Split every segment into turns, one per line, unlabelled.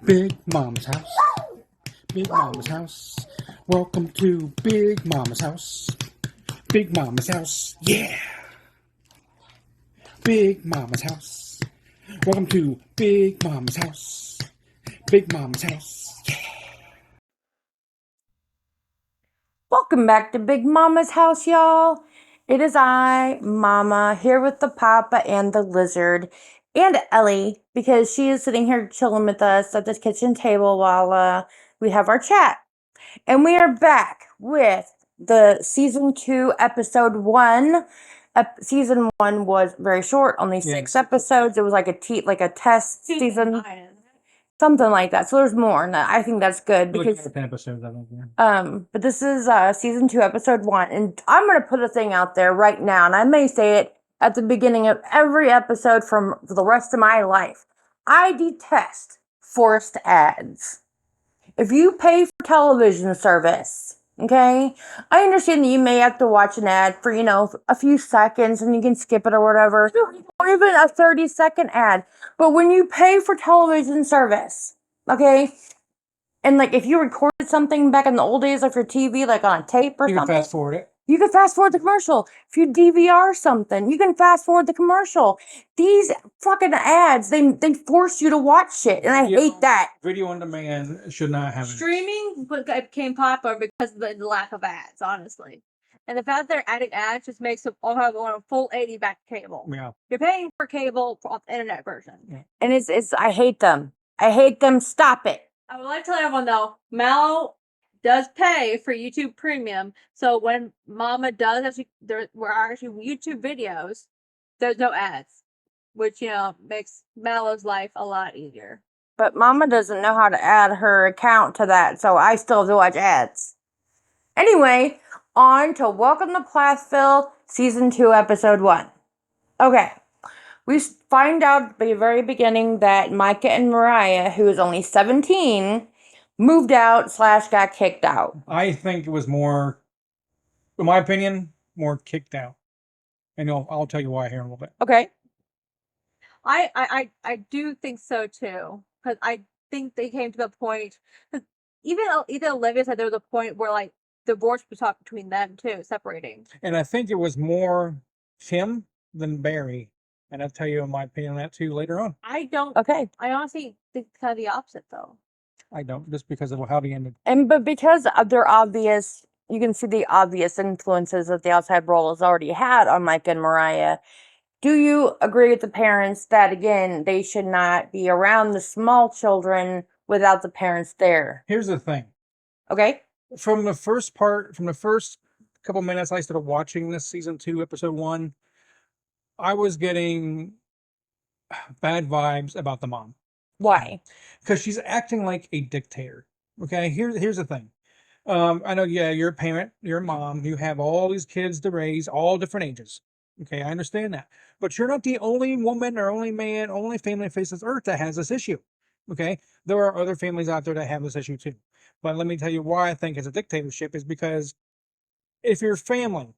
Big Mama's house. Big Mama's house. Welcome to Big Mama's house. Big Mama's house. Yeah. Big Mama's house. Welcome to Big Mama's house. Big Mama's house. Yeah.
Welcome back to Big Mama's house, y'all. It is I, Mama, here with the Papa and the Lizard, and Ellie, because she is sitting here chilling with us at this kitchen table while we have our chat. And we are back with the season 2, episode 1. Season 1 was very short, only 6 episodes. It was like a test season. Something like that. So there's more, and I think that's good because
10 episodes, I think. Yeah.
but this is season 2, episode 1, and I'm gonna put a thing out there right now, and I may say it at the beginning of every episode for the rest of my life. I detest forced ads. If you pay for television service, okay, I understand that you may have to watch an ad for, a few seconds and you can skip it or whatever, or even a 30-second ad. But when you pay for television service, okay, and like if you recorded something back in the old days, like for TV, like on a tape or
You can
something,
fast forward it.
you can fast forward the commercial. If you DVR something, you can fast forward the commercial. These fucking ads, they force you to watch shit, and I hate that.
Video on demand should not have it.
Streaming became popular because of the lack of ads, honestly. And the fact that they're adding ads just makes them all have a full 80 back to cable.
Yeah.
You're paying for cable for the internet version.
Yeah.
And it's I hate them. I hate them. Stop it.
I would like to tell everyone though, Mallow does pay for YouTube Premium, so when Mama does actually, there were actually YouTube videos, there's no ads, which makes Mallow's life a lot easier.
But Mama doesn't know how to add her account to that, so I still have to watch ads. Anyway, on to Welcome to Plathville, Season 2, Episode 1. Okay, we find out at the very beginning that Micah and Mariah, who is only 17, moved out / got kicked out.
I think it was more, in my opinion, more kicked out. And I'll tell you why here in a little bit.
Okay.
I do think so too, because I think they came to the point. Even Olivia said there was a point where like divorce was talked between them too, separating.
And I think it was more Kim than Barry. And I'll tell you my opinion on that too later on.
I don't.
Okay.
I honestly think it's kind of the opposite though.
I don't, just because of how they ended.
But because of their obvious, you can see the obvious influences that the outside world has already had on Micah and Mariah. Do you agree with the parents that, again, they should not be around the small children without the parents there?
Here's the thing.
Okay.
From the first couple minutes I started watching this season 2, episode 1, I was getting bad vibes about the mom.
Why?
Because she's acting like a dictator. Okay, here's the thing. I know, yeah, you're a parent, you're a mom, you have all these kids to raise, all different ages. Okay, I understand that. But you're not the only woman or only man, only family on face this earth that has this issue. Okay, there are other families out there that have this issue too. But let me tell you why I think it's a dictatorship is because if you're family,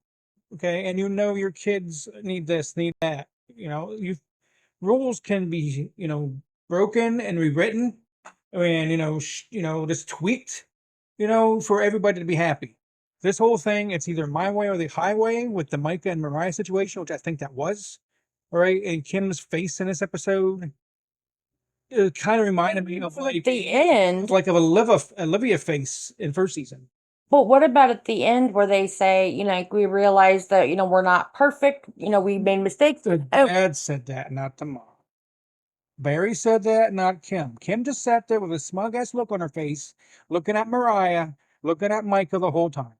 okay, and you know your kids need this, need that, rules can be, broken and rewritten and, just tweaked, for everybody to be happy. This whole thing, it's either my way or the highway with the Micah and Mariah situation, which I think that was. All right. And Kim's face in this episode, it kind of reminded me of like
the end.
Like of Olivia face in first season.
But what about at the end where they say, we realize that, we're not perfect, we made mistakes?
The dad said that, not the mom. Barry said that, not Kim. Kim just sat there with a smug-ass look on her face, looking at Mariah, looking at Micah the whole time.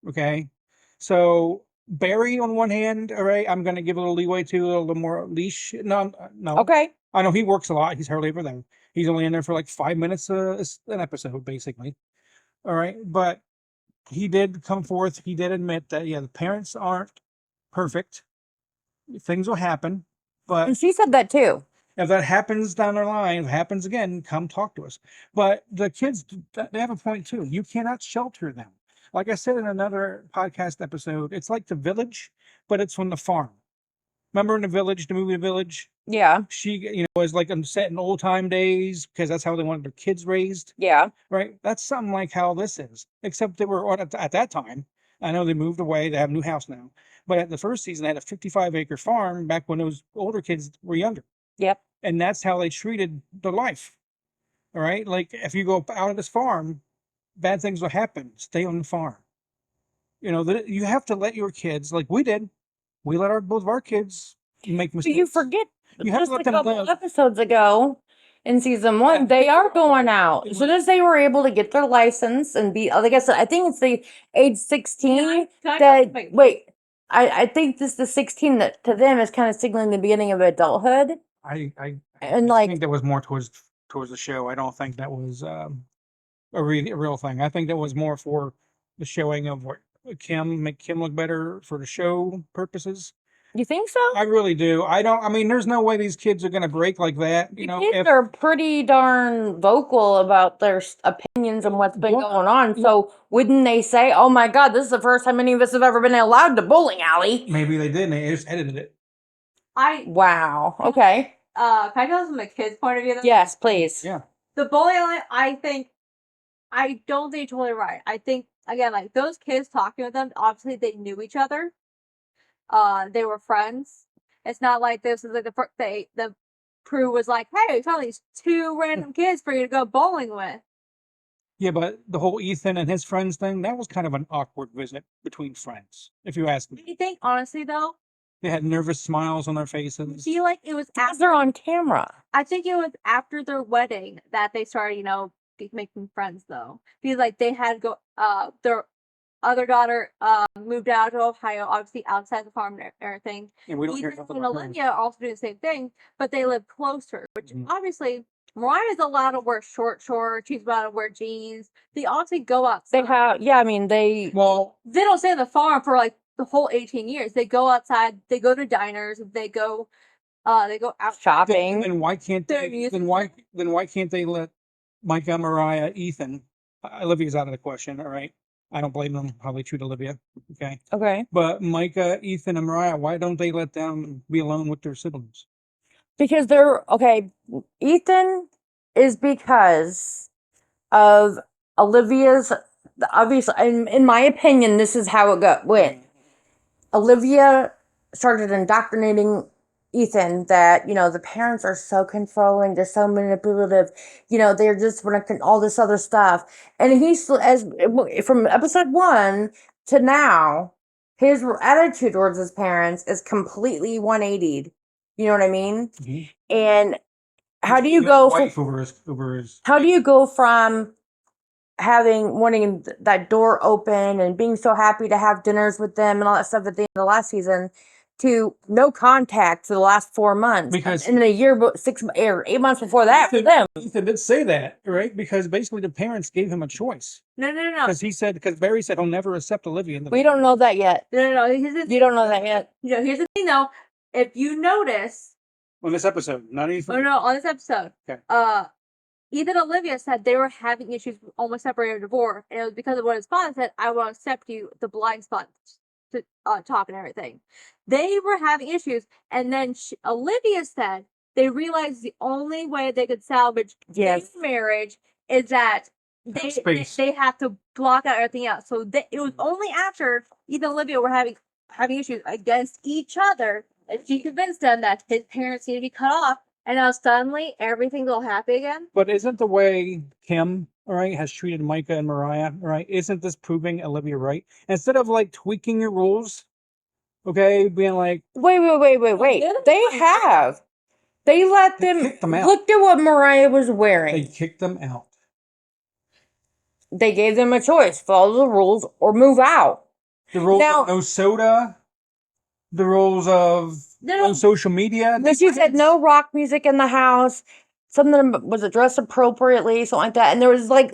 Okay? So, Barry, on one hand, all right, I'm going to give a little leeway to, a little more leash. No.
Okay.
I know he works a lot. He's hardly ever there. He's only in there for like 5 minutes an episode, basically. All right? But he did come forth. He did admit that, yeah, the parents aren't perfect. Things will happen. But
And she said that too.
if that happens down the line, if it happens again, come talk to us. But the kids, they have a point too. You cannot shelter them. Like I said in another podcast episode, it's like The Village, but it's from the farm. Remember in The Village, the movie The Village?
Yeah.
She, was like set in old time days because that's how they wanted their kids raised,
Yeah.
right? That's something like how this is, except they were at that time. I know they moved away; they have a new house now. But at the first season, they had a 55-acre farm back when those older kids were younger,
Yep.
and that's how they treated their life. All right, like if you go out of this farm, bad things will happen. Stay on the farm. You have to let your kids, like we did. We let both of our kids make
But you
mistakes.
forget
You have to
just
let
a
them
couple
live.
episodes ago in season one,
Yeah.
they are going out.
It
As soon
was-
as they were able to get their license and be, like I said, I think it's the age 16 that, wait, I think this the 16 that to them is kind of signaling the beginning of adulthood.
I
And
think that was more towards the show. I don't think that was a real thing. I think that was more for the showing of what make Kim look better for the show purposes.
you think so?
I really do. I don't. I mean, there's no way these kids are gonna break like that.
The kids are pretty darn vocal about their opinions and what's been going on. So wouldn't they say, "Oh my God, this is the first time any of us have ever been allowed to bowling alley"?
Maybe they did. And they just edited it.
Wow. Okay.
Can I tell this from the kids' point of view? Though?
Yes, please.
Yeah.
The bullying, I don't think you're totally right. I think again, like those kids talking with them, obviously they knew each other. They were friends. It's not like this is like the crew was like, "Hey, we found these two random kids for you to go bowling with."
Yeah, but the whole Ethan and his friends thing, that was kind of an awkward visit between friends, if you ask
Do
me.
you think, honestly, though?
They had nervous smiles on their
I
faces.
feel like it was
Because they're on camera.
I think it was after their wedding that they started, making friends though. Because like they had to go their other daughter moved out to Ohio, obviously outside the farm and everything.
And we don't hear
Ethan
nothing
and
about her.
Olivia also do the same thing, but they live closer, which
Mhm.
obviously Mariah's allowed to wear short shorts, she's allowed to wear jeans. They obviously go outside.
They have, yeah, I mean,
Well,
They don't stay on the farm for like the whole 18 years. They go outside, they go to diners, they go out
shopping.
then why can't
Their
they?
music.
Then why can't they let Micah, Mariah, Ethan? Olivia's out of the question. All right, I don't blame them how they treat Olivia. Okay,
Okay.
but Micah, Ethan, and Mariah, why don't they let them be alone with their siblings?
Because they're, okay, Ethan is because of Olivia's, obviously, in my opinion, this is how it went. Olivia started indoctrinating Ethan that, the parents are so controlling, they're so manipulative, they're just all this other stuff. And he's, from episode 1 to now, his attitude towards his parents is completely 180'd. You know what I mean?
Mm-hmm.
And how do you
How
do you go from wanting that door open and being so happy to have dinners with them and all that stuff at the end of the last season to no contact for the last 4 months?
Because
in a year, 6 or 8 months before that for them.
Ethan did say that, right? Because basically the parents gave him a choice.
No.
Because Barry said he'll never accept Olivia.
We don't know that yet.
No.
You don't know that yet.
Here's the thing though. If you notice
On this episode, not anything.
Oh no, on this episode.
Okay.
Ethan and Olivia said they were having issues almost separated or divorce, and it was because of what his father said, I will accept you, the blind spot to talk and everything. They were having issues, and then Olivia said they realized the only way they could salvage their marriage is that they have to block out everything else. So it was only after Ethan and Olivia were having issues against each other that she convinced them that his parents need to be cut off. And now suddenly everything's all happy again.
But isn't the way Kim, all right, has treated Micah and Mariah, all right, isn't this proving Olivia right? Instead of like tweaking your rules, okay, being like,
wait. They have. They let them
kicked them out.
Look at what Mariah was wearing.
They kicked them out.
They gave them a choice: follow the rules or move out.
The rules of no soda. The rules of no social media.
But she said no rock music in the house. Something was it dressed appropriately, something like that. And there was like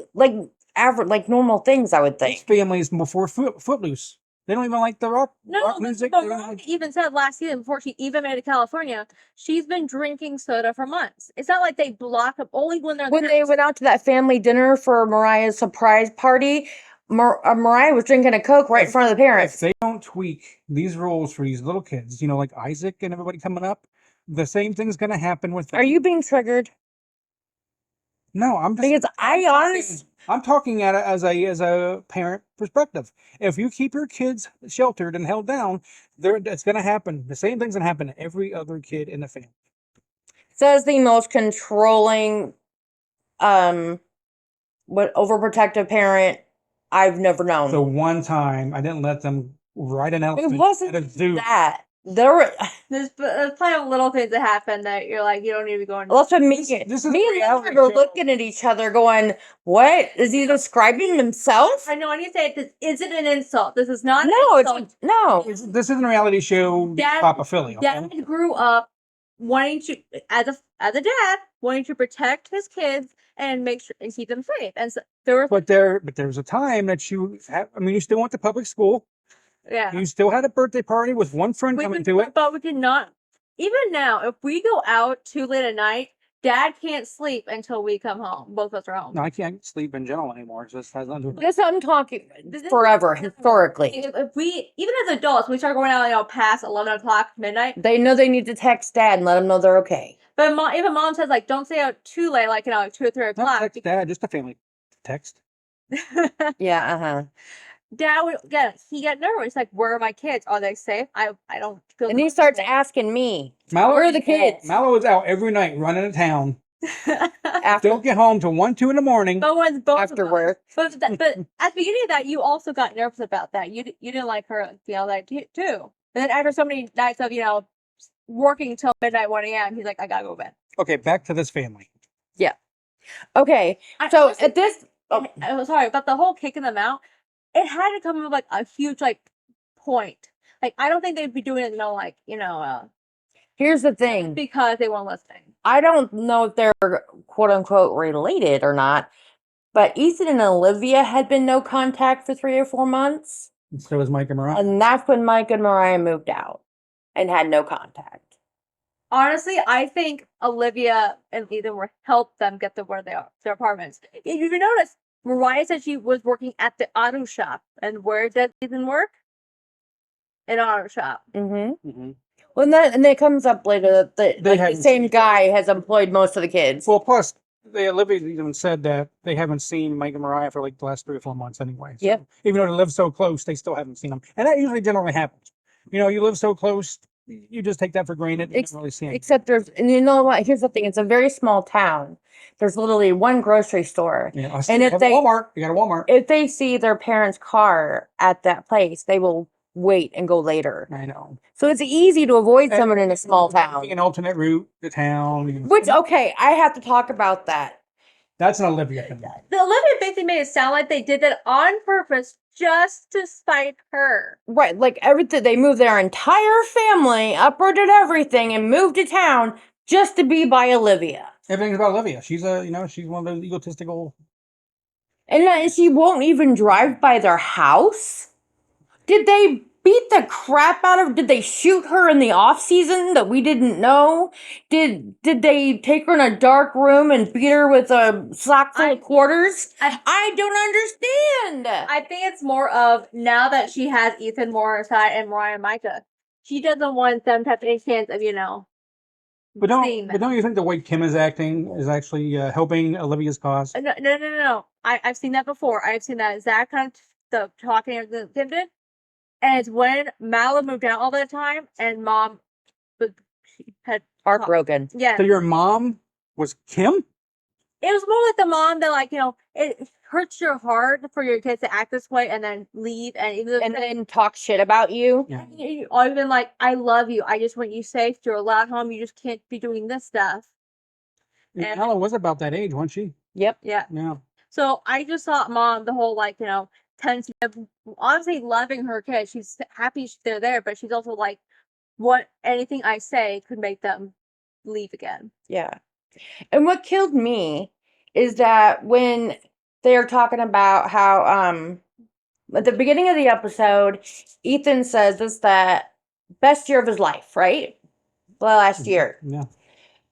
average, like normal things, I would think.
These families before Footloose, they don't even like the rock music.
But Rock even said last season before she even made it to California, she's been drinking soda for months. It's not like they block up only when they're
when they went out to that family dinner for Mariah's surprise party. Mariah was drinking a Coke right in front of the parents.
If they don't tweak these rules for these little kids, like Isaac and everybody coming up, The same thing's going to happen with them.
Are you being triggered?
No, I'm just
Because
I'm talking at it as a parent perspective. If you keep your kids sheltered and held down, it's going to happen. The same thing's going to happen to every other kid in the family.
says the most controlling, overprotective parent I've never known.
The one time I didn't let them ride an
it
elephant
wasn't
at a zoo.
that. There were
There's plenty of little things that happen that you're like, you don't need to be going.
well, that's what me.
This is
Me and
reality
Leonard are
show.
looking at each other, going, "What is he describing himself?"
I know. I need to say it. This isn't an insult. This is not.
No,
an
it's
insult.
no.
This isn't a reality show.
Dad-
Top of Philly. Okay?
Dad grew up wanting to, as a dad, wanting to protect his kids and make sure and keep them safe. And so there were,
But there's a time that you have. I mean, you still went to public school.
yeah.
You still had a birthday party with one friend coming to it.
But we did not. Even now, if we go out too late at night, Dad can't sleep until we come home. Both of us are home.
No, I can't sleep in general anymore. So this has nothing to do with
This I'm talking
This is-
forever, historically.
If we, even as adults, we start going out, past 11 o'clock midnight.
They know they need to text dad and let him know they're okay.
But even mom says, like, don't stay out too late, like, 2 or 3
Not
o'clock.
text dad, just a family text.
Yeah, uh-huh.
Dad would he got nervous. Like, where are my kids? Are they safe? I don't feel.
And he starts asking me,
Mallow,
where are the kids?
Mallow is out every night running to town.
After
Don't get home till 1, 2 in the morning.
But when both of
after
us-
work.
But at the beginning of that, you also got nervous about that. You didn't like her, that too. And then after so many nights of working till midnight, 1 a.m., he's like, I gotta go to bed.
Okay, back to this family.
Okay,
I
so
honestly
at this,
think- I was sorry, but the whole kicking them out, it had to come with like a huge point. Like, I don't think they'd be doing it,
here's the thing.
because they weren't listening.
I don't know if they're quote unquote related or not, but Ethan and Olivia had been no contact for 3 or 4 months.
So is Mike and Mariah.
And that's when Mike and Mariah moved out and had no contact.
Honestly, I think Olivia and Ethan were helped them get to where they are, their apartments. If you notice, Mariah said she was working at the auto shop. And where does Ethan work? An auto shop.
Mm-hmm.
Mm-hmm.
Well, and that comes up later that the
hadn't
same
seen-
guy has employed most of the kids.
Well, plus, Olivia even said that they haven't seen Mike and Mariah for like the last 3 or 4 months anyway. So
Yep.
Even though they live so close, they still haven't seen them. And that usually generally happens. You live so close, you just take that for granted. You don't really see it.
Except and you know what? Here's the thing. It's a very small town. There's literally one grocery store.
Yeah,
And if
have
they-
Walmart, you got a Walmart.
If they see their parents' car at that place, they will wait and go later.
I know.
So it's easy to avoid
And-
someone in a small town.
An alternate route to town.
Which, okay, I have to talk about that.
That's an Olivia thing.
The Olivia basically made it sound like they did that on purpose just to spite her.
Right, like everything, they moved their entire family, uprooted everything, and moved to town just to be by Olivia.
Everything's about Olivia. She's she's one of those egotistical.
And she won't even drive by their house? Did they beat the crap out of? Did they shoot her in the off season that we didn't know? Did they take her in a dark room and beat her with a sock full of quarters? I don't understand.
I think it's more of now that she has Ethan more on her side and Mariah and Micah, she doesn't want them to have any chance of,
But
seeing
don't you think the way Kim is acting is actually helping Olivia's cause?
No. I've seen that before. I've seen that exact kind of the talking that Kim did. And it's when Mallow moved out all the time and mom had
Heartbroken.
yeah.
So your mom was Kim?
It was more like the mom that it hurts your heart for your kids to act this way and then leave
And then talk shit about you.
Yeah.
or even like, I love you. I just want you safe. You're allowed home. You just can't be doing this stuff. And-
Ella was about that age, wasn't she?
Yep.
Yeah.
Yeah.
So I just thought mom, the whole tendency of honestly loving her kids. She's happy they're there, but she's also like, what anything I say could make them leave again.
Yeah. And what killed me is that when they're talking about how at the beginning of the episode, Ethan says it's the best year of his life, right? The last year.
Yeah.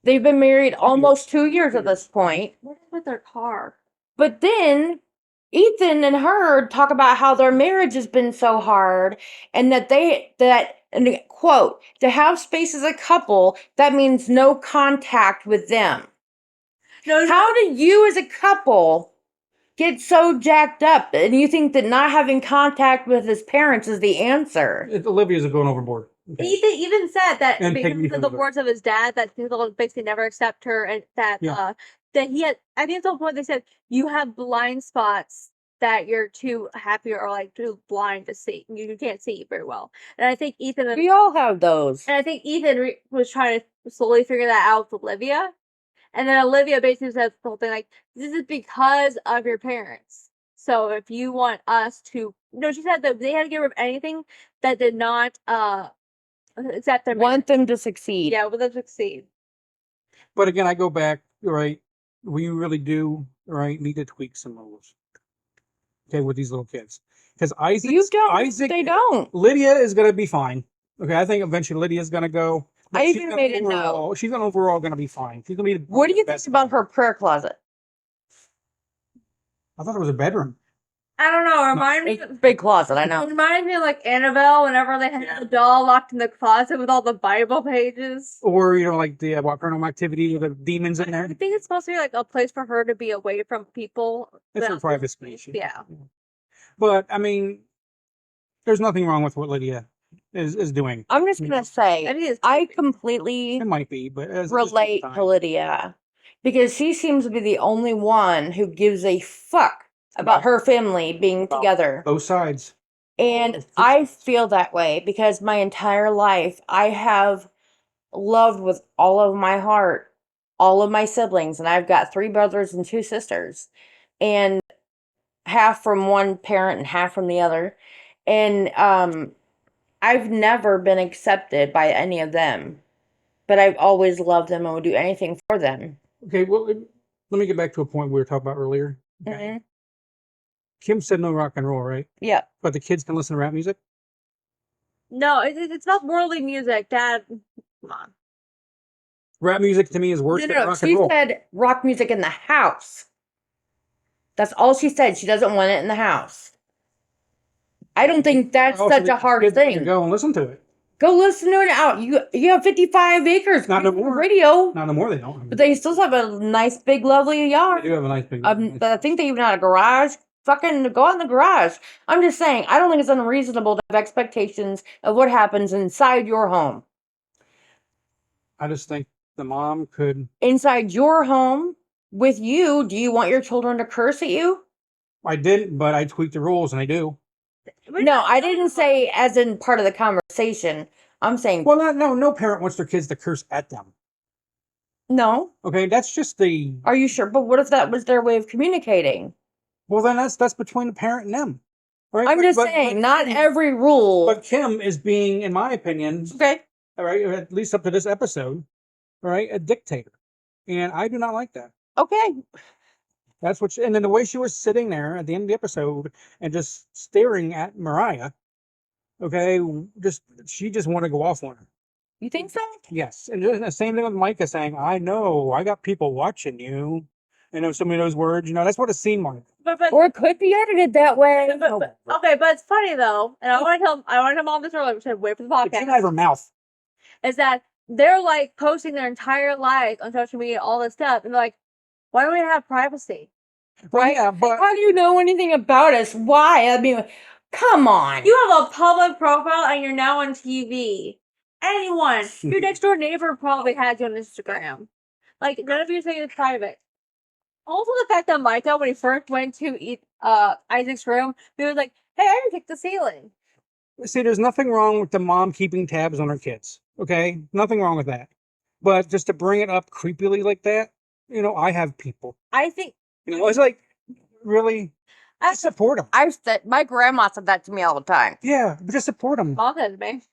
They've been married almost 2 years at this point.
What is with their car?
But then Ethan and her talk about how their marriage has been so hard, and and quote, to have space as a couple, that means no contact with them.
No,
How do you as a couple get so jacked up and you think that not having contact with his parents is the answer?
Olivia's going overboard. Okay.
Ethan even said that
And
because
Peggy
of the
Hoover.
words of his dad, that he'll basically never accept her, and that
Yeah.
that he had. I think at some point they said you have blind spots that you're too happy or like too blind to see. You can't see very well. And I think Ethan
We all have those.
and I think Ethan was trying to slowly figure that out with Olivia. And then Olivia basically says the whole thing like, this is because of your parents. So if you want us to, no, she said that they had to get rid of anything that did not accept their
Want
marriage.
them to succeed.
Yeah, want them to succeed.
But again, I go back, right? We really do, right, need to tweak some rules. Okay, with these little kids. Because
They don't.
Lydia is going to be fine. Okay, I think eventually Lydia's going to go.
I even made a note.
She's gonna overall going to be fine. She's going to be.
What do you think about her prayer closet?
I thought it was a bedroom.
I don't know. Remind me.
Big closet, I know.
It reminds me of like Annabelle whenever they had the doll locked in the closet with all the Bible pages.
Or, like the Paranormal Activity with the demons in there.
I think it's supposed to be like a place for her to be away from people.
It's her private space.
Yeah.
But, I mean, there's nothing wrong with what Lydia is doing.
I'm just going to say, I completely
It might be, but
relate to Lydia because she seems to be the only one who gives a fuck about her family being together.
Both sides.
And I feel that way because my entire life I have loved with all of my heart all of my siblings, and I've got 3 brothers and 2 sisters, and half from one parent and half from the other. And I've never been accepted by any of them, but I've always loved them and would do anything for them.
Okay, well, let me get back to a point we were talking about earlier. Okay.
Mm-hmm.
Kim said no rock and roll, right?
Yeah.
But the kids can listen to rap music?
No, it's not worldly music, Dad. Come on.
Rap music to me is worse than rock and roll.
She said rock music in the house. That's all she said. She doesn't want it in the house. I don't think that's such a hard thing.
Go and listen to it.
Go listen to it out. You have 55 acres.
Not no more.
Radio.
Not no more. They don't.
But they still have a nice, big, lovely yard.
They do have a nice big.
I think they even had a garage. Fucking go out in the garage. I'm just saying. I don't think it's unreasonable to have expectations of what happens inside your home.
I just think the mom could.
Inside your home with you. Do you want your children to curse at you?
I didn't, but I tweaked the rules, and I do.
No, I didn't say as in part of the conversation. I'm saying.
Well, no parent wants their kids to curse at them.
No.
Okay, that's just the.
Are you sure? But what if that was their way of communicating?
Well, then that's between the parent and them. Right?
I'm just saying, not every rule.
But Kim is being, in my opinion,
okay.
All right, at least up to this episode, all right, a dictator, and I do not like that.
Okay.
That's what, and then the way she was sitting there at the end of the episode and just staring at Mariah, okay, she just wanted to go off on her.
You think so?
Yes, and the same thing with Micah saying, "I know, I got people watching you." Some of those words, that's what it seemed like.
Or it could be edited that way.
Okay, but it's funny though, and I want to tell mom this earlier. We should wait for the podcast.
It came out of her mouth.
Is that they're like posting their entire life on social media, all this stuff, and they're like, why don't we have privacy?
Right?
Yeah, but
how do you know anything about us? Why? I mean, come on.
You have a public profile and you're now on TV. Anyone, your next door neighbor probably had you on Instagram. Like, none of you say it's private. Also, the fact that Micah, when he first went to Isaac's room, he was like, hey, I can kick the ceiling.
See, there's nothing wrong with the mom keeping tabs on her kids. Okay? Nothing wrong with that. But just to bring it up creepily like that, I have people.
I think.
It's like, really, just support them.
My grandma said that to me all the time.
Yeah, but just support them.
Mom said to me.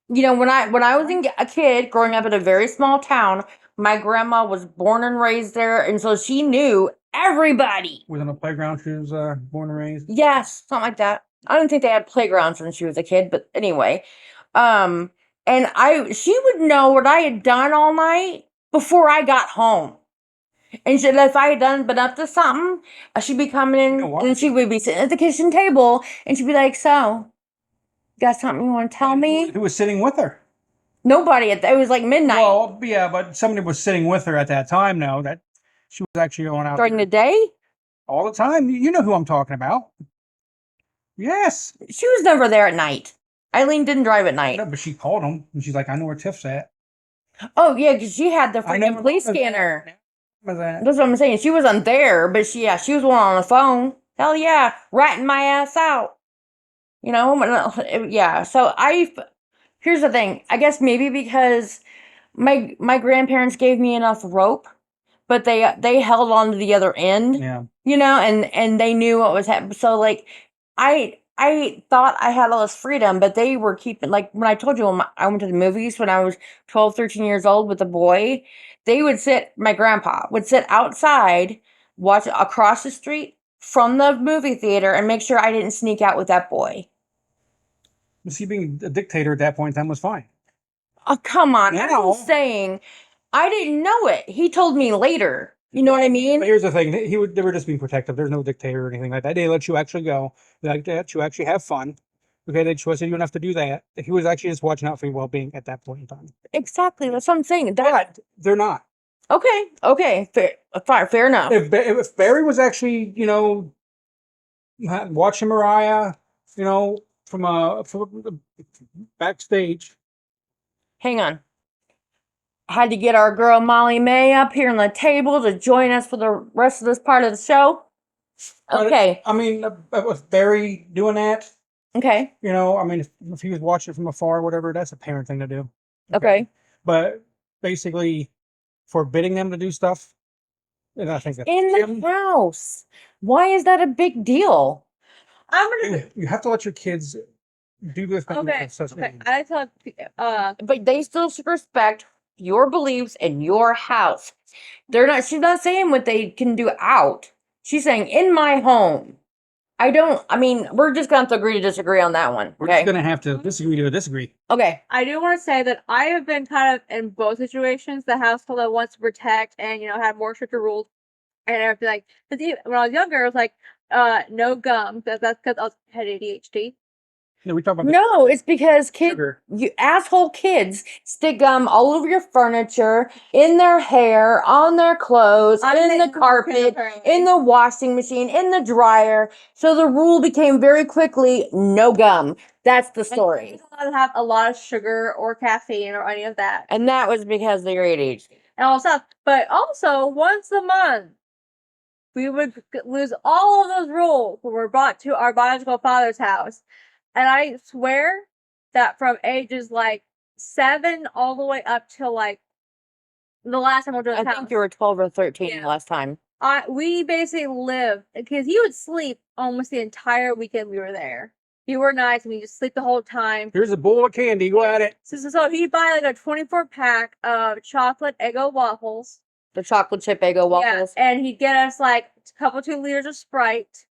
When I was a kid growing up in a very small town, my grandma was born and raised there, and so she knew everybody.
Was on a playground she was born and raised?
Yes, something like that. I don't think they had playgrounds when she was a kid, but anyway. And she would know what I had done all night before I got home. And she, if I had been up to something, she'd be coming in,
know what?
and she would be sitting at the kitchen table, and she'd be like, "So, got something you want to tell me?"
Who was sitting with her?
Nobody. It was like midnight
Well, yeah, but somebody was sitting with her at that time. Now that she was actually going out
during
there
the day.
all the time. You know who I'm talking about? Yes.
She was never there at night. Eileen didn't drive at night.
No, but she called him and she's like, "I know where Tiff's at."
Oh yeah, because she had the
I know
freaking police scanner.
that.
That's what I'm saying. She wasn't there, but she was one on the phone. Hell yeah, ratting my ass out. You know, yeah. So here's the thing. I guess maybe because my grandparents gave me enough rope, but they held on to the other end.
Yeah.
You know, and they knew what was happening. So like, I thought I had all this freedom, but they were keeping, like when I told you I went to the movies when I was 12, 13 years old with a boy, my grandpa would sit outside, watch across the street from the movie theater and make sure I didn't sneak out with that boy.
See, being a dictator at that point in time was fine.
Oh, come on.
Now-
I'm saying I didn't know it. He told me later. You know what I mean?
But here's the thing: they were just being protective. There's no dictator or anything like that. They let you actually go. They let you actually have fun. Okay, they said you don't have to do that. He was actually just watching out for your well-being at that point in time.
Exactly. That's what I'm saying.
But they're not.
Okay. Fair enough.
If Barry was actually, watching Mariah, from backstage.
Hang on. Had to get our girl Molly May up here on the table to join us for the rest of this part of the show.
But,
Okay.
I mean, with Barry doing that,
Okay.
I mean, if he was watching from afar or whatever, that's a parent thing to do.
Okay.
But basically, forbidding them to do stuff, and I think that's
In the house. Why is that a big deal?
I'm gonna.
you have to let your kids do this thing.
Okay.
at such an
Okay.
age.
I thought.
But they still should respect your beliefs in your house. She's not saying what they can do out. She's saying in my home. We're just gonna have to agree to disagree on that one.
We're just
Okay.
gonna have to disagree to disagree.
Okay.
I do want to say that I have been kind of in both situations. The household that wants to protect and had more stricter rules and everything. Like, 'cause when I was younger, it was like, no gum. That's because I had ADHD.
No, we talk about
No, it's because
sugar.
you asshole kids stick gum all over your furniture, in their hair, on their clothes, in the carpet, in the washing machine, in the dryer. So the rule became very quickly no gum. That's the story.
You're not allowed to have a lot of sugar or caffeine or any of that.
And that was because of your ADHD.
And all stuff. But also, once a month, we would lose all of those rules when we're brought to our biological father's house. And I swear that from ages like 7 all the way up till like the last time I went to his
I
house.
think you were 12 or 13
Yeah.
last time.
We basically lived because he would sleep almost the entire weekend we were there. He were nice and we just sleep the whole time.
Here's a bowl of candy. Go at it.
So he'd buy like a 24-pack of chocolate Eggo waffles.
The chocolate chip Eggo waffles.
Yeah, and he'd get us like a couple 2 liters of Sprite.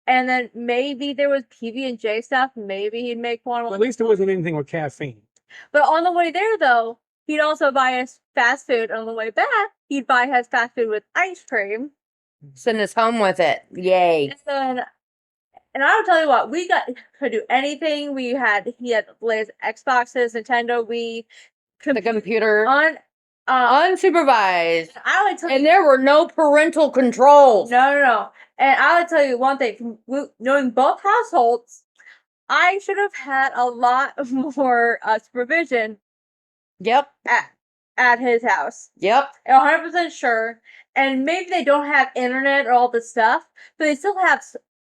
And then maybe there was PB&J stuff. Maybe he'd make one.
Well, at least it wasn't anything with caffeine.
But on the way there, though, he'd also buy us fast food. On the way back, he'd buy us fast food with ice cream.
Send us home with it. Yay.
And I'll tell you what, we could do anything. He had latest Xboxes, Nintendo Wii,
The computer.
I
Unsupervised.
would tell
And
you,
there were no parental controls.
no. And I would tell you one thing, knowing both households, I should have had a lot more supervision
Yep.
at his house.
Yep.
100% sure. And maybe they don't have internet or all this stuff, but they still have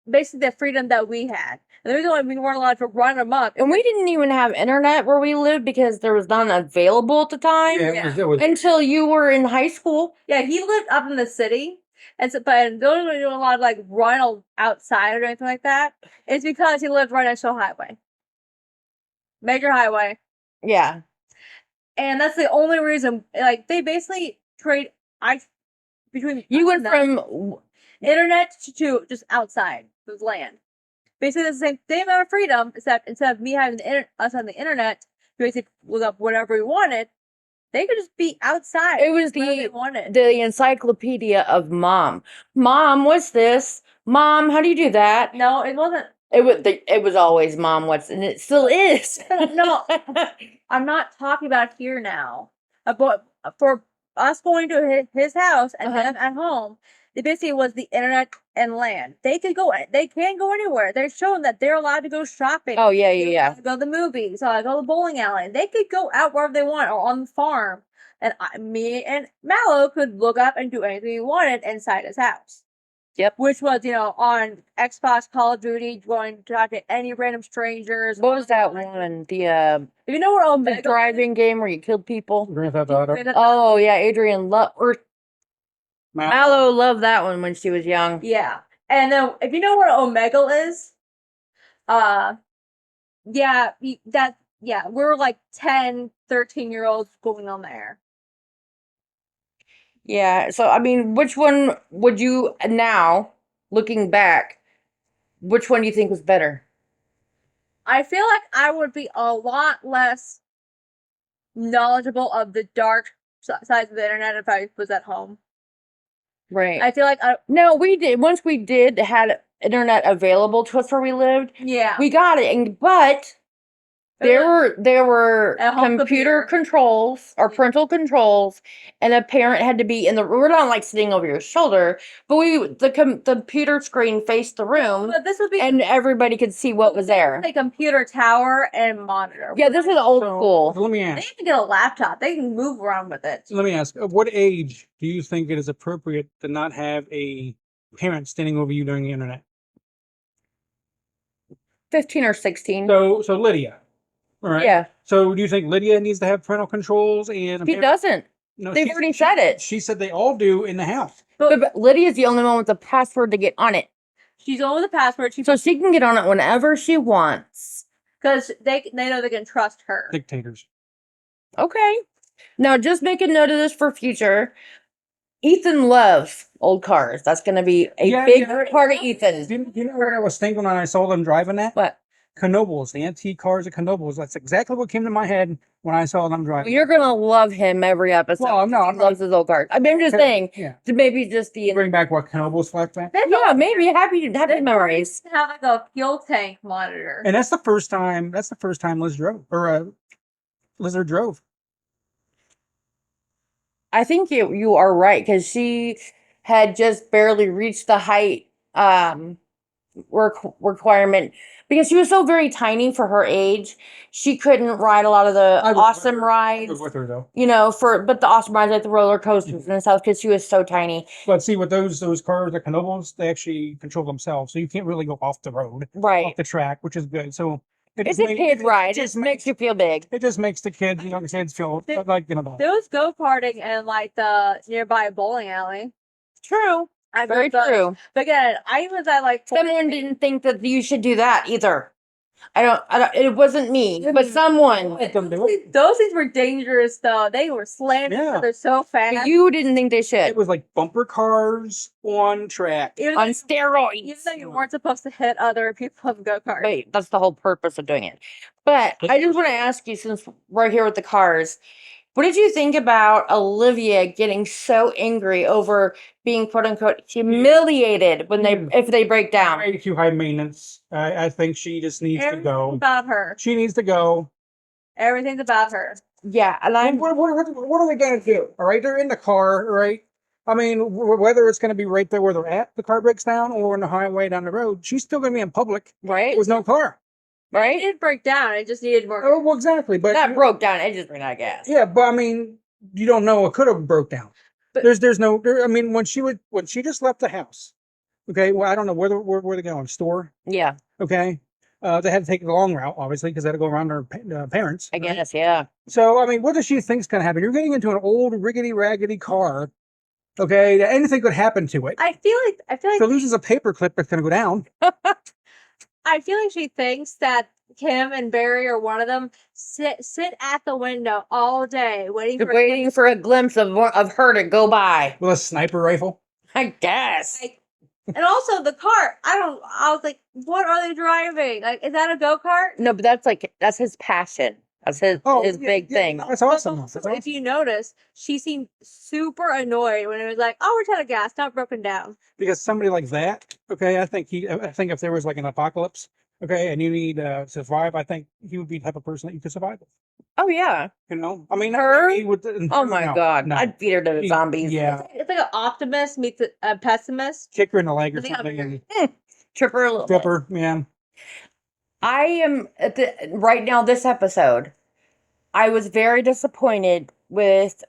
basically the freedom that we had. And the reason why we weren't allowed to run them up.
And we didn't even have internet where we lived because there was none available at the time.
Yeah, it was.
Until you were in high school.
Yeah, he lived up in the city. And so, but the only way doing a lot of like run outside or anything like that is because he lived right next to a highway. Major highway.
Yeah.
And that's the only reason, like, they basically trade between
You went from
internet to just outside the land. Basically, the same amount of freedom, except instead of me having us on the internet to basically look up whatever we wanted, They could just be outside.
It was
whenever they wanted.
the encyclopedia of mom. Mom, what's this? Mom, how do you do that?
No, it wasn't.
It was always mom, what's, and it still is.
No, I'm not talking about here now. But for us going to his house and
Uh-huh.
them at home, it basically was the internet and land. They can go anywhere. They're shown that they're allowed to go shopping.
Oh yeah,
They're
yeah,
allowed to go to the movies, go to the bowling alley. They could go out wherever they want or on the farm. And me and Mallow could look up and do anything we wanted inside his house.
Yep.
Which was, on Xbox, Call of Duty, going to talk to any random strangers.
What was that one? The
If you know where
the
Omega
driving game where you killed people.
Grand Theft Auto.
Oh yeah, Adrian Mallow loved that one when she was young.
Yeah. And then if you know where Omega is, we're like 10, 13-year-olds going on there.
Yeah. So I mean, which one would you now, looking back, which one do you think was better?
I feel like I would be a lot less knowledgeable of the dark sides of the internet if I was at home.
Right.
I feel like
No, we did. Once we did had internet available to us where we lived, we got it. But there were
A home
computer
computer.
controls or parental controls, and a parent had to be in the. We're not like sitting over your shoulder, but the computer screen faced the room,
But this would be
and everybody could see what was there.
a computer tower and monitor.
Yeah, this is old
So
school.
let me
They
ask.
can get a laptop. They can move around with it.
Let me ask. At what age do you think it is appropriate to not have a parent standing over you during the internet?
15 or 16.
So Lydia. All right.
Yeah,
So do you think Lydia needs to have parental controls and
he doesn't.
No,
They've already said it.
She said they all do in the house.
But Lydia's the only one with the password to get on it.
She's on with the password.
So she can get on it whenever she wants.
Because they know they can trust her.
Dictators.
Okay. Now, just make a note of this for future. Ethan loves old cars. That's going to be a big part of Ethan.
Do you know what I was thinking when I saw them driving that?
What?
Knoebels, the antique cars at Knoebels. That's exactly what came to my head when I saw them driving.
Well, you're going to love him every episode.
Well, no,
he loves his old cars. I mean, I'm just saying.
Yeah.
To maybe just the.
Bring back what Knoebels flashback.
Yeah, maybe happy memories.
Have like a fuel tank monitor.
And that's the first time. That's the first time Liz drove, or Lizard drove.
I think you are right because she had just barely reached the height requirement because she was so very tiny for her age. She couldn't ride a lot of the awesome rides.
I was with her though.
But the awesome rides like the roller coasters and stuff because she was so tiny.
But see, with those cars at Knoebels, they actually control themselves, so you can't really go off the road,
Right.
off the track, which is good. So
It's a kid ride. It just makes you feel big.
It just makes the kids, the kids feel like
There was go-karting in like the nearby bowling alley.
True. Very true.
But again, I was at like
someone didn't think that you should do that either. I don't. It wasn't me, but someone.
Those things were dangerous, though. They were slamming each other so fast.
But you didn't think they should.
It was like bumper cars on track.
On steroids.
Even though you weren't supposed to hit other people on go-karts.
Wait, that's the whole purpose of doing it. But I just want to ask you, since we're here with the cars, what did you think about Olivia getting so angry over being quote unquote humiliated when if they break down?
Way too high maintenance. I think she just needs to go.
About her.
She needs to go.
Everything's about her.
Yeah, and
what are they going to do? All right, they're in the car, right? I mean, whether it's going to be right there where they're at, the car breaks down, or on the highway down the road, she's still going to be in public,
right?
With no car.
Right? It did break down. It just needed more.
Oh, well, exactly. But
that broke down. It just ran out of gas.
Yeah, but I mean, you don't know. It could have broke down. But there's no. I mean, when she just left the house. Okay. Well, I don't know where they going. Store.
Yeah.
Okay. They had to take the long route, obviously, because they had to go around their parents.
I guess. Yeah.
So I mean, what does she think's going to happen? You're getting into an old rickety raggedy car. Okay. Anything could happen to it.
I feel like
if it loses a paperclip, it's going to go down.
I feel like she thinks that Kim and Barry or one of them sit at the window all day waiting
for a glimpse of her to go by
with a sniper rifle.
I guess.
And also the car. I was like, what are they driving? Like, is that a go-kart?
No, but that's his passion. That's his
yeah,
big
yeah,
thing.
That's awesome. That's
If
awesome.
you notice, she seemed super annoyed when it was like, "Oh, we're out of gas, not broken down."
Because somebody like that, okay, I think if there was like an apocalypse, okay, and you need to survive, I think he would be the type of person that you could survive with.
Oh yeah.
You know, I mean, not
Her?
maybe with
Oh my god.
no.
I'd beat her to the zombies.
Yeah,
It's like an optimist meets a pessimist.
kick her in the leg or
I think I'm
something and
Trip her a little
flip
bit.
her. Yeah,
I am at the right now this episode. I was very disappointed with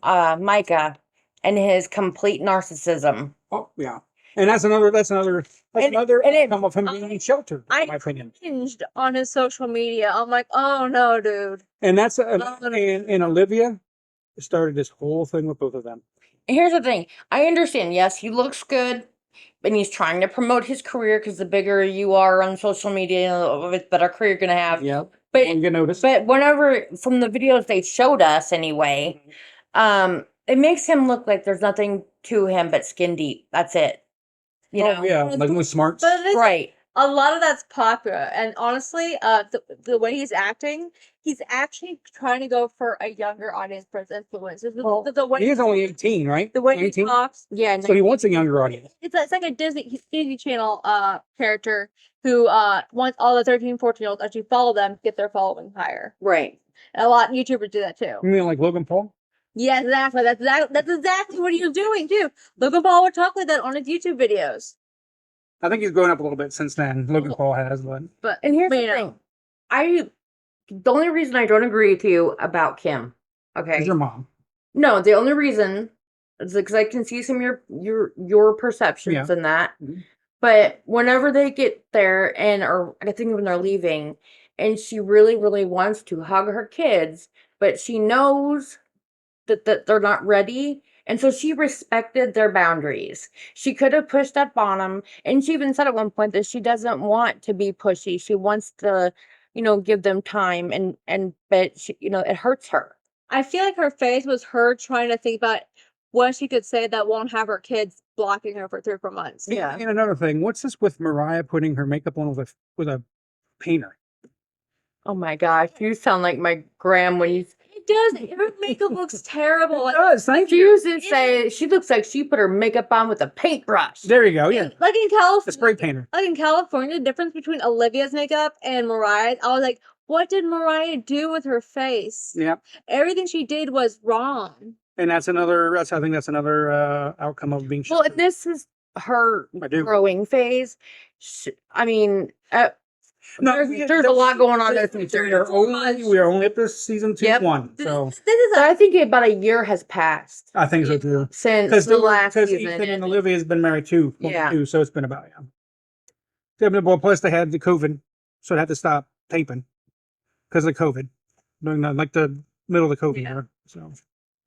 Micah and his complete narcissism.
oh yeah, and that's
And-
another
and it-
outcome of him being sheltered, in my
I
opinion.
hinged on his social media. I'm like, oh no, dude.
And that's
No, no, no.
and Olivia started this whole thing with both of them.
Here's the thing. I understand. Yes, he looks good, and he's trying to promote his career because the bigger you are on social media, the better career you're gonna have.
Yep,
But
you get noticed.
but whenever from the videos they showed us anyway, it makes him look like there's nothing to him but skin deep. That's it. You know,
yeah, like with smarts.
But it's
right?
a lot of that's popular, and honestly, the way he's actually trying to go for a younger audience for his influence.
Well,
The way
he is only 18, right?
the way he
18?
talks, yeah.
So he wants a younger audience.
It's like a Disney Channel character who wants all the 13, 14-year-olds actually follow them, get their following higher.
Right.
And a lot of YouTubers do that too.
You mean like Logan Paul?
Yeah, exactly. That's exactly what he was doing too. Logan Paul would talk like that on his YouTube videos.
I think he's grown up a little bit since then. Logan Paul has, but
But
And here's
but,
the
you know,
thing. The only reason I don't agree with you about Kim, okay?
he's your mom.
No, the only reason is because I can see some of your perceptions
Yeah.
in that.
Mhm.
But whenever they get there or I think when they're leaving, and she really, really wants to hug her kids, but she knows that they're not ready. And so she respected their boundaries. She could have pushed up on them. And she even said at one point that she doesn't want to be pushy. She wants to, give them time but she, it hurts her.
I feel like her face was her trying to think about what she could say that won't have her kids blocking her for 3 or 4 months.
Yeah.
And another thing, what's this with Mariah putting her makeup on with a painter?
Oh my gosh, you sound like my gram when you.
It does. Her makeup looks terrible.
It does. Thank
She
you.
used to say she looks like she put her makeup on with a paintbrush.
There you go. Yeah,
Like in
a
California,
spray painter.
the difference between Olivia's makeup and Mariah's, I was like, what did Mariah do with her face?
Yeah,
Everything she did was wrong.
and I think that's another outcome of being
Well,
sheltered.
and this is her
I do.
growing phase. I mean,
No,
there's a lot going on there.
We are only up to season 2,
Yep.
1. So
This is
So I think about a year has passed
I think so too.
since the last season.
Ethan and Olivia has been married too.
Yeah.
So it's been about Well, plus they had the COVID, so they had to stop taping because of COVID during the middle of the COVID
Yeah.
year. So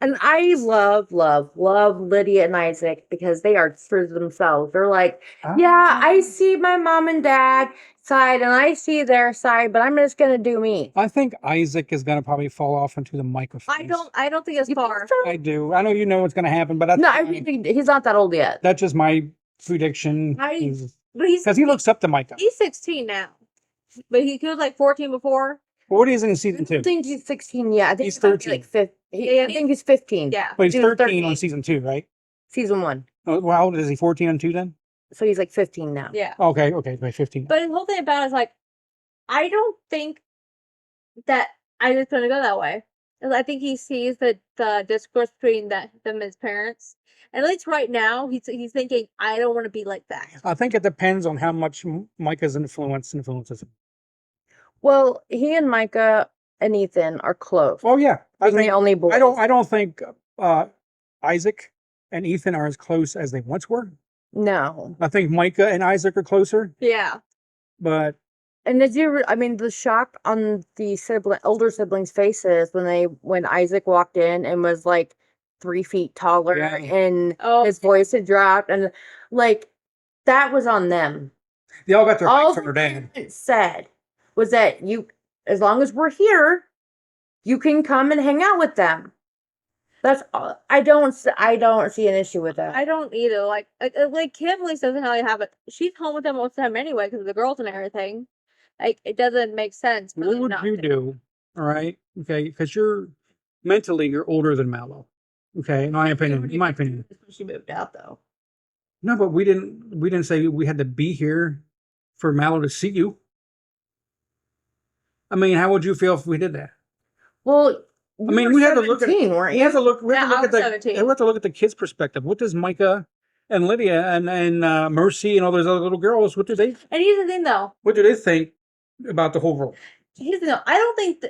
And I love Lydia and Isaac because they are true to themselves. They're like, yeah, I see my mom and dad side and I see their side, but I'm just gonna do me.
I think Isaac is gonna probably fall off into the microphone.
I don't think it's
You think
far.
so?
I do. I know you know what's gonna happen, but
No, I mean, he's not that old yet.
that's just my prediction.
But
Because he looks up to Micah.
he's 16 now. But he was like 14 before.
What is in season
I
2?
don't think he's 16 yet. I think
He's
he might be
13.
like 15.
Yeah,
I think he's 15.
Yeah.
But he's
he was
13 on
13.
season 2, right?
Season 1.
Oh, well, how old is he? 14 on 2 then?
So he's like 15 now.
Yeah.
Okay, by 15.
But the whole thing about it is like, I don't think that Isaac's gonna go that way. 'Cause I think he sees the discourse between them and his parents. And at least right now, he's thinking, I don't want to be like that.
I think it depends on how much Micah's influences him.
Well, he and Micah and Ethan are close.
Oh yeah, I
They're the
think
only boys.
I don't think Isaac and Ethan are as close as they once were.
No.
I think Micah and Isaac are closer,
Yeah.
but
And the shock on the older siblings' faces when Isaac walked in and was like 3 feet taller
Yeah.
and
Oh,
his voice had dropped and like that was on them.
they all got their
All
hikes from their dad.
it said was that as long as we're here, you can come and hang out with them. That's all. I don't see an issue with that.
I don't either. Like Kim at least doesn't really have it. She's home with them most of the time anyway because of the girls and everything. Like it doesn't make sense. for
What
them
would
not
you
to.
do All right, okay, because you're older than Mallow. Okay, in my opinion. In my opinion.
She moved out though.
No, but we didn't say we had to be here for Mallow to see you. I mean, how would you feel if we did that?
Well,
I mean, we have to look at it.
weren't
We
you?
have to look. We have to
Yeah,
look
I
at
was
the.
17.
We have to look at the kids' perspective. What does Micah and Lydia and Mercy and all those other little girls? What do they?
And here's the thing, though.
What do they think about the whole world?
Here's the thing. I don't think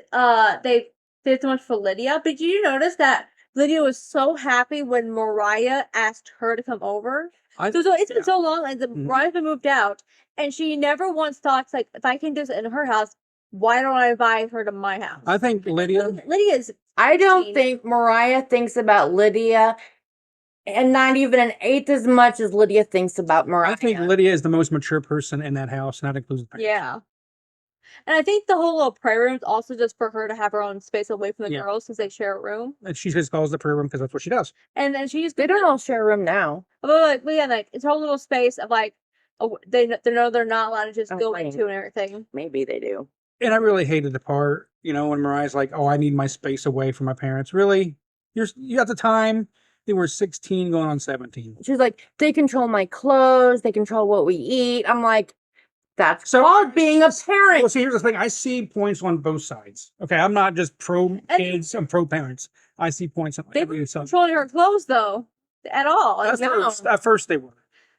they did so much for Lydia, but did you notice that Lydia was so happy when Mariah asked her to come over? It's been so long, and Mariah's been moved out, and she never once thought, like, if I can do this in her house, why don't I invite her to my house?
I think
Lydia's.
I don't think Mariah thinks about Lydia, and not even an eighth as much as Lydia thinks about Mariah.
I think Lydia is the most mature person in that house, and that includes the parents.
Yeah. And I think the whole little prayer room is also just for her to have her own space away from the girls since they share a room.
And she just calls the prayer room because that's what she does.
And then she just
They don't all share a room now.
like it's her whole little space of like they know they're not allowed to just go into and everything.
Maybe they do.
And I really hated the part, when Mariah's like, "Oh, I need my space away from my parents." Really, you at the time they were 16 going on 17.
She's like, they control my clothes, they control what we eat. I'm like, that's called being a parent.
Well, see, here's the thing. I see points on both sides. Okay, I'm not just pro kids. I'm pro parents. I see points on every side.
Controlling her clothes though, at all.
At first they were,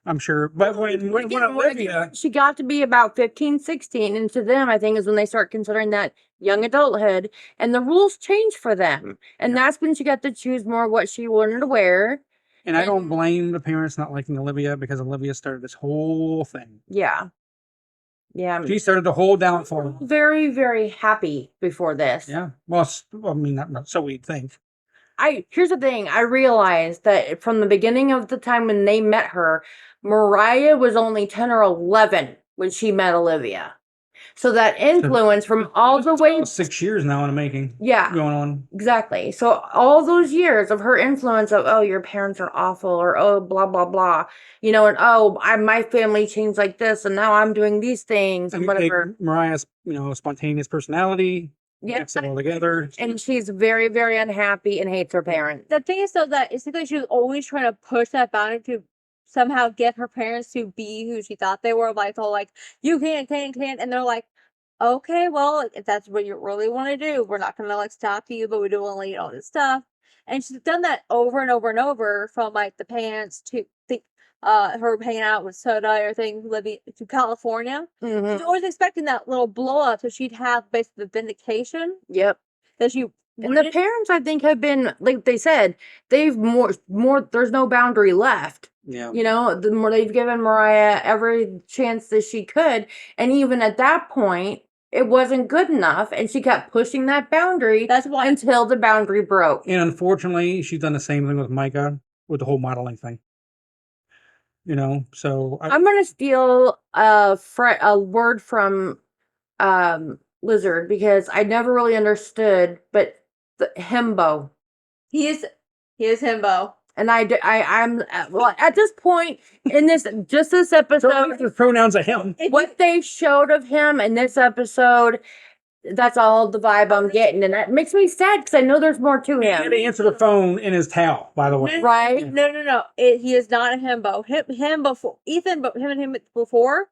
I'm sure. But when Olivia,
she got to be about 15, 16, and to them, I think, is when they start considering that young adulthood, and the rules change for them. And that's when she got to choose more what she wanted to wear.
And I don't blame the parents not liking Olivia because Olivia started this whole thing.
Yeah. Yeah.
She started the whole downfall.
Very, very happy before this.
Yeah. Well, I mean, not so we'd think.
Here's the thing. I realized that from the beginning of the time when they met her, Mariah was only 10 or 11 when she met Olivia. So that influence from all the way
6 years now in the making.
Yeah.
Going on.
Exactly. So all those years of her influence of, oh, your parents are awful, or oh, blah, blah, blah. And oh, my family changed like this, and now I'm doing these things, and whatever.
Mariah's, spontaneous personality.
Yeah.
Mix it all together.
And she's very, very unhappy and hates her parents.
The thing is, though, that it's like she was always trying to push that boundary to somehow get her parents to be who she thought they were. Like, you can't. And they're like, okay, well, if that's what you really want to do, we're not going to, stop you, but we do want to let you all this stuff. And she's done that over and over and over from, the parents to her hanging out with Soda or everything, living to California.
Mm-hmm.
She's always expecting that little blow up so she'd have basically the vindication.
Yep.
That she
and the parents, I think, have been, like they said, they've more, there's no boundary left.
Yeah.
The more they've given Mariah every chance that she could. And even at that point, it wasn't good enough. And she kept pushing that boundary.
That's why
until the boundary broke.
And unfortunately, she's done the same thing with Micah with the whole modeling thing. So
I'm going to steal a word from Lizard because I never really understood, but the himbo.
He is himbo.
And I'm at this point in this episode.
So the pronouns of him.
What they showed of him in this episode, that's all the vibe I'm getting, and that makes me sad because I know there's more to him.
He had to answer the phone in his towel, by the way.
Right?
No. He is not a himbo. Him before Ethan, but him before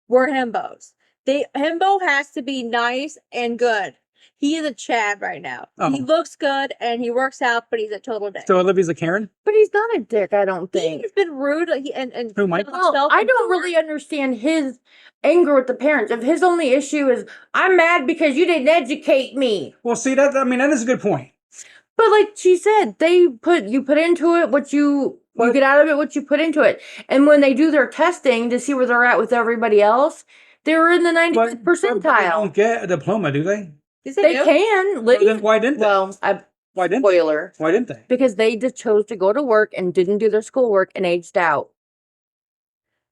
were himbos. Himbo has to be nice and good. He is a Chad right now. Oh. He looks good and he works out, but he's a total dick.
So Olivia's a Karen?
But he's not a dick, I don't think.
He's been rude and
who might?
Well, I don't really understand his anger with the parents. If his only issue is, I'm mad because you didn't educate me.
Well, see, that is a good point.
But like she said, you put into it what you get out of it what you put into it. And when they do their testing to see where they're at with everybody else, they're in the 95th percentile.
But they don't get a diploma, do they?
They can. Lydia,
well, then why didn't they?
Well,
why didn't
spoiler.
Why didn't they?
Because they just chose to go to work and didn't do their schoolwork and aged out.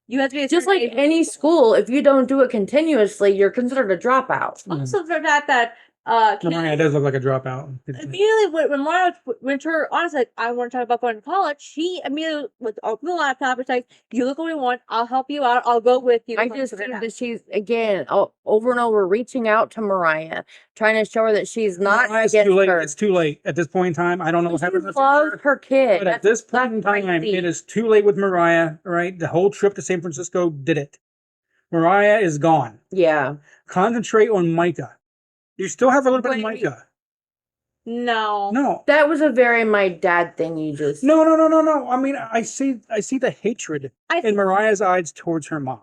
You have to be
just like any school. If you don't do it continuously, you're considered a dropout.
Also, for that
Mariah does look like a dropout.
Immediately when Mariah went to her, honestly, like, I want to talk about going to college. She immediately would open the laptop and say, "You look what we want. I'll help you out. I'll go with you."
I just think that she's again over and over reaching out to Mariah, trying to show her that she's not
It's
against
too late.
her.
It's too late at this point in time. I don't know what
She
happens in the
loves
future.
her kid.
But at this point in time, it is too late with Mariah. Right, the whole trip to San Francisco did it. Mariah is gone.
Yeah.
Concentrate on Micah. You still have a little bit of
Wait.
Micah.
No.
No.
That was a very my dad thing you just.
No. I mean, I see the hatred in Mariah's eyes towards her mom.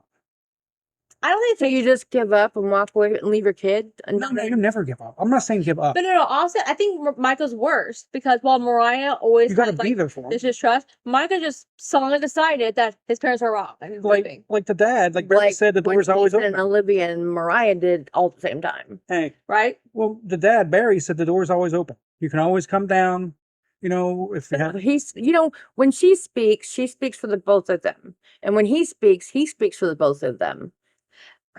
I don't think
So you just give up and walk away and leave your kid?
No, you never give up. I'm not saying give up.
But no. Also, I think Michael's worse because while Mariah always
You got to
had,
be
like,
there for him.
this distrust, Micah just suddenly decided that his parents are wrong and he's leaving.
Like the dad, like Barry said, the door's always
Ethan
open.
and Olivia and Mariah did all at the same time.
Hey,
Right?
well, the dad, Barry, said the door's always open. You can always come down. You know, if you have.
He's, when she speaks for the both of them, and when he speaks for the both of them.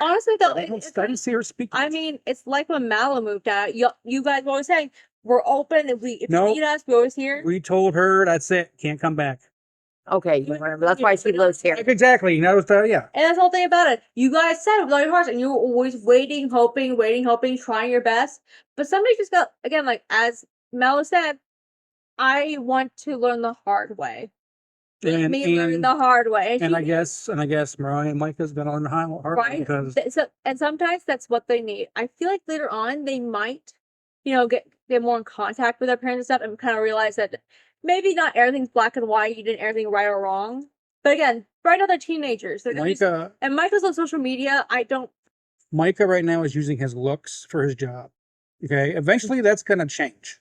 Honestly, though,
I didn't see her speak.
I mean, it's like when Mallow moved out. You guys were always saying, we're open. If you need us, we're always here.
We told her that's it. Can't come back.
Okay, that's why she lives here.
Exactly. Yeah.
And that's the whole thing about it. You guys said it with all your hearts, and you were always waiting, hoping, trying your best. But somebody just got, again, like as Mallow said, I want to learn the hard way. Learn the hard way.
And I guess Mariah and Micah's gonna learn the hard way
Right?
because
And sometimes that's what they need. I feel like later on they might, get more in contact with their parents and stuff and kind of realize that maybe not everything's black and white, you did everything right or wrong. But again, right now they're teenagers. And Micah's on social media.
Micah right now is using his looks for his job. Okay. Eventually that's gonna change.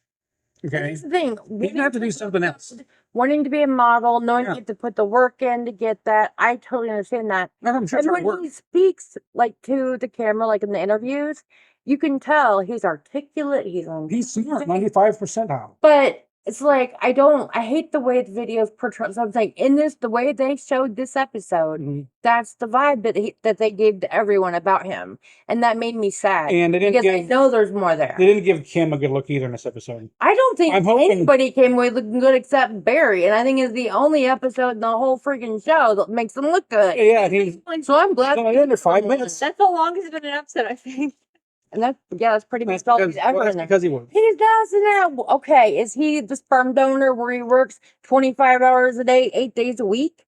Okay.
That's the thing.
He's gonna have to do something else.
Wanting to be a model, knowing you have to put the work in to get that. I totally understand that.
I'm sure
and when he speaks like to the camera, like in the interviews, you can tell he's articulate. He's
smart, 95 percentile.
But it's like I hate the way the videos portray. So I'm saying the way they showed this episode, that's the vibe that they gave to everyone about him, and that made me sad.
And they didn't
I know there's more there.
They didn't give Kim a good look either in this episode.
I don't think anybody came away looking good except Barry, and I think it's the only episode in the whole freaking show that makes him look good.
Yeah,
so I'm glad.
He's under 5 minutes.
That's the longest it's been an episode, I think.
And that's pretty much all he's ever in there.
Because he was.
He does it. Okay, is he the sperm donor where he works 25 hours a day, 8 days a week?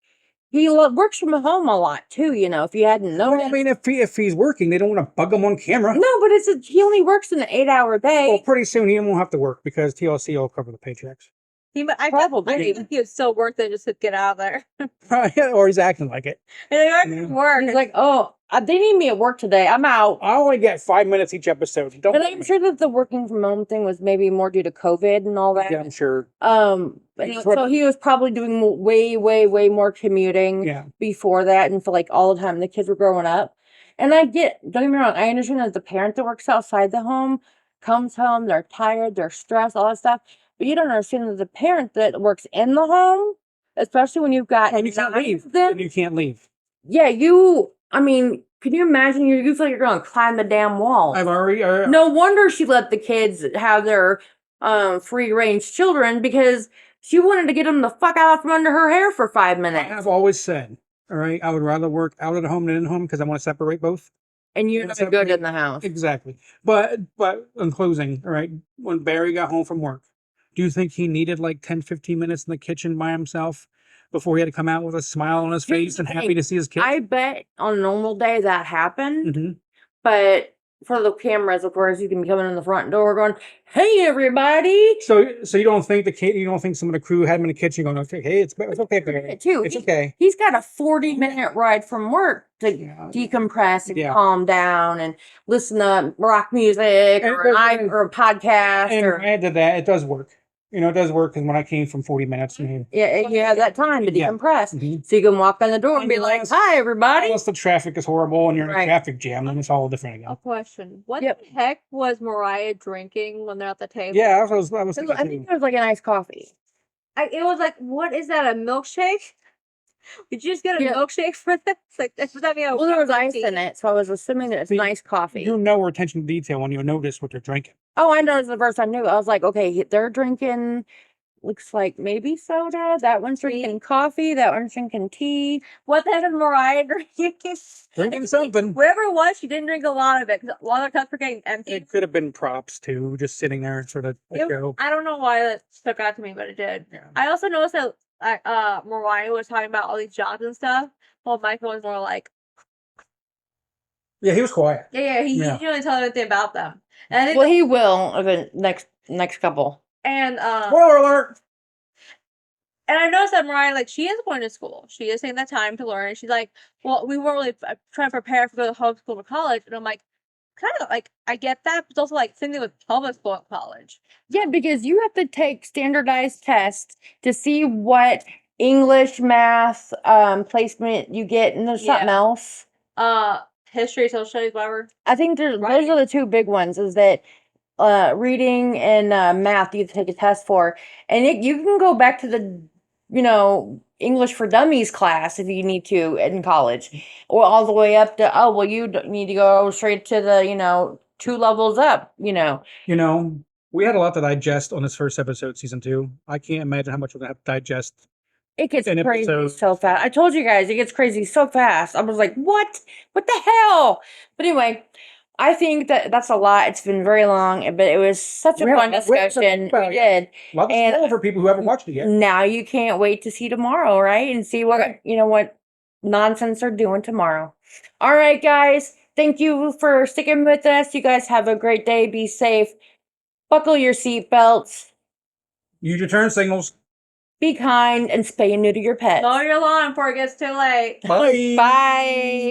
He works from home a lot too, if you hadn't known.
Well, I mean, if he's working, they don't want to bug him on camera.
No, but he only works an 8-hour day.
Well, pretty soon he won't have to work because TLC will cover the paychecks.
I think he would still work there just to get out of there.
Or he's acting like it.
Work.
He's like, they need me at work today. I'm out.
I only get 5 minutes each episode.
And I'm sure that the working from home thing was maybe more due to COVID and all that.
Yeah, I'm sure.
So he was probably doing way, way, way more commuting before that, and for like all the time the kids were growing up. And don't get me wrong, I understand that the parent that works outside the home comes home, they're tired, they're stressed, all that stuff. But you don't understand that the parent that works in the home, especially when you've got
and you can't leave. And you can't leave.
Yeah, can you imagine you feel like you're going to climb the damn wall?
I've already.
No wonder she let the kids have their free range children, because she wanted to get them the fuck out from under her hair for 5 minutes.
I've always said, all right, I would rather work out at home than in home because I want to separate both.
And you're not good in the house.
Exactly. But in closing, all right, when Barry got home from work, do you think he needed like 10, 15 minutes in the kitchen by himself before he had to come out with a smile on his face and happy to see his kids?
I bet on a normal day that happened. But for the cameras, of course, you can be coming in the front door going, "Hey, everybody!"
So you don't think some of the crew had him in the kitchen going, "Okay, hey, it's okay, Barry. It's okay."
He's got a 40-minute ride from work to decompress and calm down and listen to rock music or a podcast.
And add to that, it does work. It does work. And when I came from 40 minutes,
you have that time to decompress, so you can walk in the door and be like, "Hi, everybody."
Unless the traffic is horrible and you're in a traffic jam, then it's all different again.
A question: what the heck was Mariah drinking when they're at the table?
Yeah, I was thinking
I think it was like an iced coffee.
It was like, what is that? A milkshake? Did you just get a milkshake for this? Like, that's what I mean.
Well, there was ice in it, so I was assuming that it's nice coffee.
You know, attention to detail when you notice what they're drinking.
Oh, I noticed the first I knew. I was like, okay, they're drinking. Looks like maybe soda. That one's drinking coffee. That one's drinking tea.
What the heck is Mariah drinking?
Drinking something.
Whatever it was, she didn't drink a lot of it. 'Cause a lot of the cups were getting empty.
It could have been props too, just sitting there sort of a show.
I don't know why that stuck out to me, but it did.
Yeah.
I also noticed that Mariah was talking about all these jobs and stuff, while Michael was more like,
Yeah, he was quiet.
he didn't really tell anything about them. And I think
Well, he will of the next couple.
Spoiler alert!
And I noticed that Mariah, like, she is going to school. She is taking that time to learn. And she's like, well, we weren't really trying to prepare for go to homeschool or college. And I'm like, kind of like, I get that, but it's also like same thing with public school and college.
Yeah, because you have to take standardized tests to see what English, math, placement you get, and there's something
Yeah.
else.
History, social studies, whatever.
I think those
Right.
are the two big ones. Is that reading and math you take a test for, and you can go back to the English for Dummies class if you need to in college, or all the way up to you need to go straight to the 2 levels up.
We had a lot to digest on this first episode, season 2. I can't imagine how much we're gonna have to digest.
It gets
An
crazy
episode.
so fast. I told you guys it gets crazy so fast. I was like, what? What the hell? But anyway, I think that's a lot. It's been very long, but it was such a fun discussion. We did.
Love
And-
spoil for people who haven't watched it yet.
Now you can't wait to see tomorrow, right? And see what nonsense they're doing tomorrow. All right, guys. Thank you for sticking with us. You guys have a great day. Be safe. Buckle your seatbelts.
Use your turn signals.
Be kind and spay and neuter your pets.
Mow your lawn before it gets too late.
Bye.
Bye.